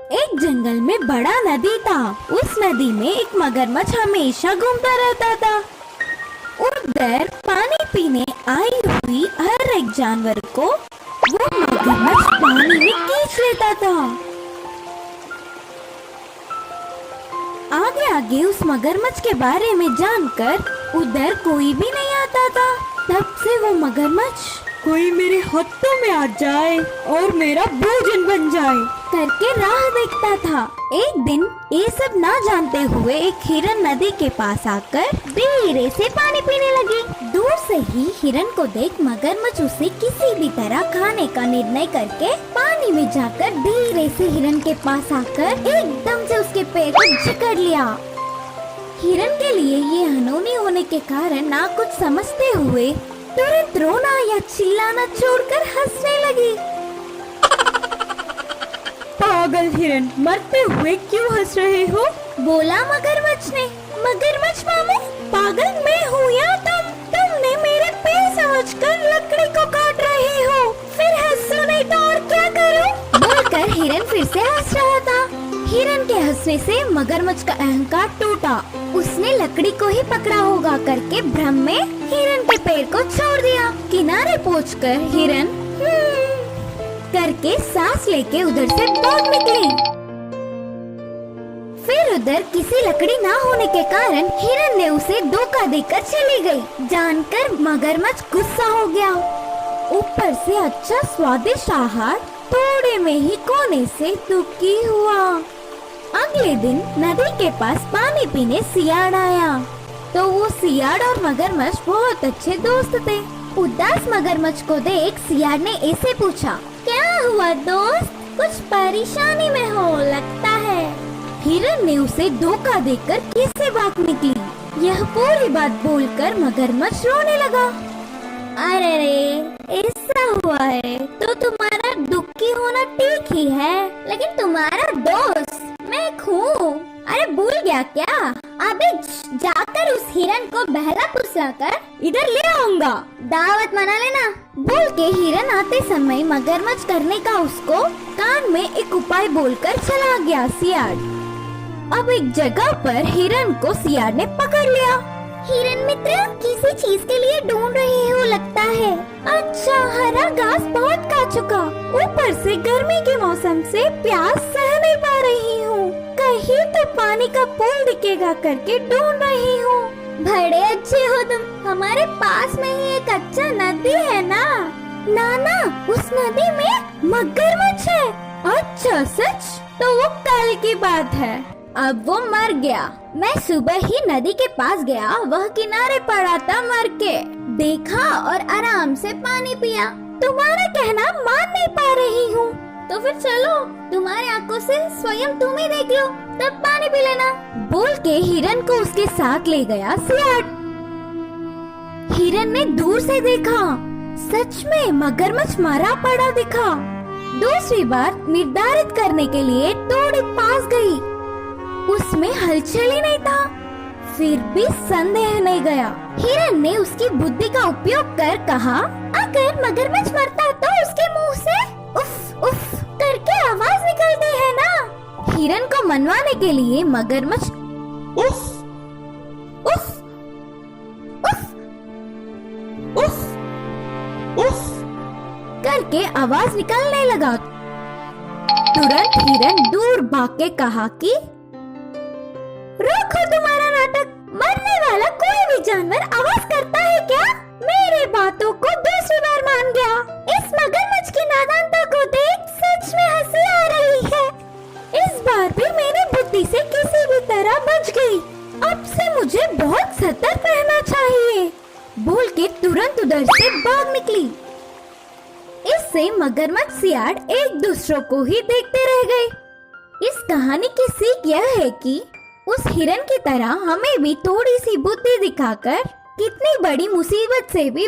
एक जंगल में बड़ा नदी था। उस नदी में एक मगरमच्छ हमेशा घूमता रहता था। उधर पानी पीने आई हुई हर एक जानवर को वो मगरमच्छ पानी में खींच लेता था। आगे आगे उस मगरमच्छ के बारे में जानकर उधर कोई भी नहीं आता था। तब से वो मगरमच्छ कोई मेरे हाथों में आ जाए और मेरा भोजन बन जाए करके राह देखता था। एक दिन ये सब ना जानते हुए एक हिरन नदी के पास आकर धीरे से पानी पीने लगी। दूर से ही हिरन को देख मगरमच्छ उसे किसी भी तरह खाने का निर्णय करके पानी में जाकर धीरे से हिरन के पास आकर एकदम से उसके पैर को जकड़ लिया। हिरन के लिए ये अनहोनी होने के कारण ना कुछ समझते हुए तुरंत रोना या चिल्लाना छोड़कर हंसने लगी। पागल हिरन, मरते हुए क्यों हंस रहे हो? बोला मगरमच्छ ने। मगरमच्छ मामू, पागल मैं हूँ या तुमने मेरे पैर समझकर लकड़ी को काट रहे हो। फिर हंसो नहीं तो और क्या करूँ? बोलकर हिरन फिर से हंस रहा था। हिरन के हंसने से मगरमच्छ का अहंकार टूटा। उसने लकड़ी को ही पकड़ा होगा करके भ्रम में हिरन के पैर को छोड़ दिया। किनारे पहुंचकर हिरन करके सांस लेके उधर से भाग निकली। फिर उधर किसी लकड़ी ना होने के कारण हिरन ने उसे धोखा देकर चली गई। जानकर मगरमच्छ गुस्सा हो गया। ऊपर से अच्छा स्वादिष्ट आहार थोड़े में ही खोने से दुखी हुआ। अगले दिन नदी के पास पानी पीने सियाड़ आया। तो वो सियाड़ और मगरमच्छ बहुत अच्छे दोस्त थे। उदास मगरमच्छ को देख सियाड़ ने ऐसे पूछा, क्या हुआ दोस्त, कुछ परेशानी में हो लगता है। हिरन ने उसे धोखा देकर कैसे भाग निकली। यह पूरी बात बोलकर मगरमच्छ रोने लगा। अरे रे, ऐसा हुआ है तो तुम्हारा दुखी होना ठीक ही है, लेकिन तुम्हारा दोस्त मैं हूँ। अरे भूल गया क्या? अबे जाकर उस हिरन को बहला फुसलाकर इधर ले आऊंगा, दावत मना लेना। बोल के हिरन आते समय मगरमच्छ करने का उसको कान में एक उपाय बोलकर चला गया सियाड़। अब एक जगह पर हिरन को सियाड़ ने पकड़ लिया। हिरन मित्र, किसी चीज के लिए ढूंढ रहे हो लगता है। अच्छा, हरा घास बहुत खा चुका, ऊपर से गर्मी के मौसम से प्यास सह नहीं पा रही हूँ। कहीं तो पानी का पूल दिखेगा करके ढूंढ रही हूँ। बड़े अच्छे हो तुम, हमारे पास में ही एक अच्छा नदी है ना। नाना, उस नदी में मगरमच्छ है। अच्छा सच? तो वो कल की बात है, अब वो मर गया। मैं सुबह ही नदी के पास गया, वह किनारे पड़ा था मर के। देखा और आराम से पानी पिया। तुम्हारा कहना मान नहीं पा रही हूँ, तो फिर चलो तुम्हारी आंखों से स्वयं तुम ही देख लो, तब पानी पी लेना। बोल के हिरन को उसके साथ ले गया सियाड़। हिरन ने दूर से देखा, सच में मगरमच्छ मरा पड़ा दिखा। दूसरी बार निर्धारित करने के लिए थोड़ी पास गई, उसमें हलचल ही नहीं था। फिर भी संदेह नहीं गया। हिरन ने उसकी बुद्धि का उपयोग कर कहा, अगर मगरमच्छ मरता तो उसके मुंह से उफ उफ करके आवाज निकलती है ना। हिरन को मनवाने के लिए मगरमच्छ उफ उफ उफ उफ उफ करके आवाज निकलने लगा। तुरंत हिरन दूर भाग के कहा कि रोको तुम्हारा नाटक, मरने वाला कोई भी जानवर आवाज करता है क्या? मेरे बातों को दूसरी बार मान गया। इस मगरमच्छ की नादानता को देख सच में हंसी आ रही है। इस बार भी मेरी बुद्धि से किसी भी तरह बच गई। अब से मुझे बहुत सतर्क रहना चाहिए। बोल के तुरंत उधर से भाग निकली। इससे मगरमच्छ सियाड़ एक दूसरों को ही देखते रह गए। इस कहानी की सीख यह है कि उस हिरन की तरह हमें भी थोड़ी सी बुद्धि दिखाकर कितनी बड़ी मुसीबत से भी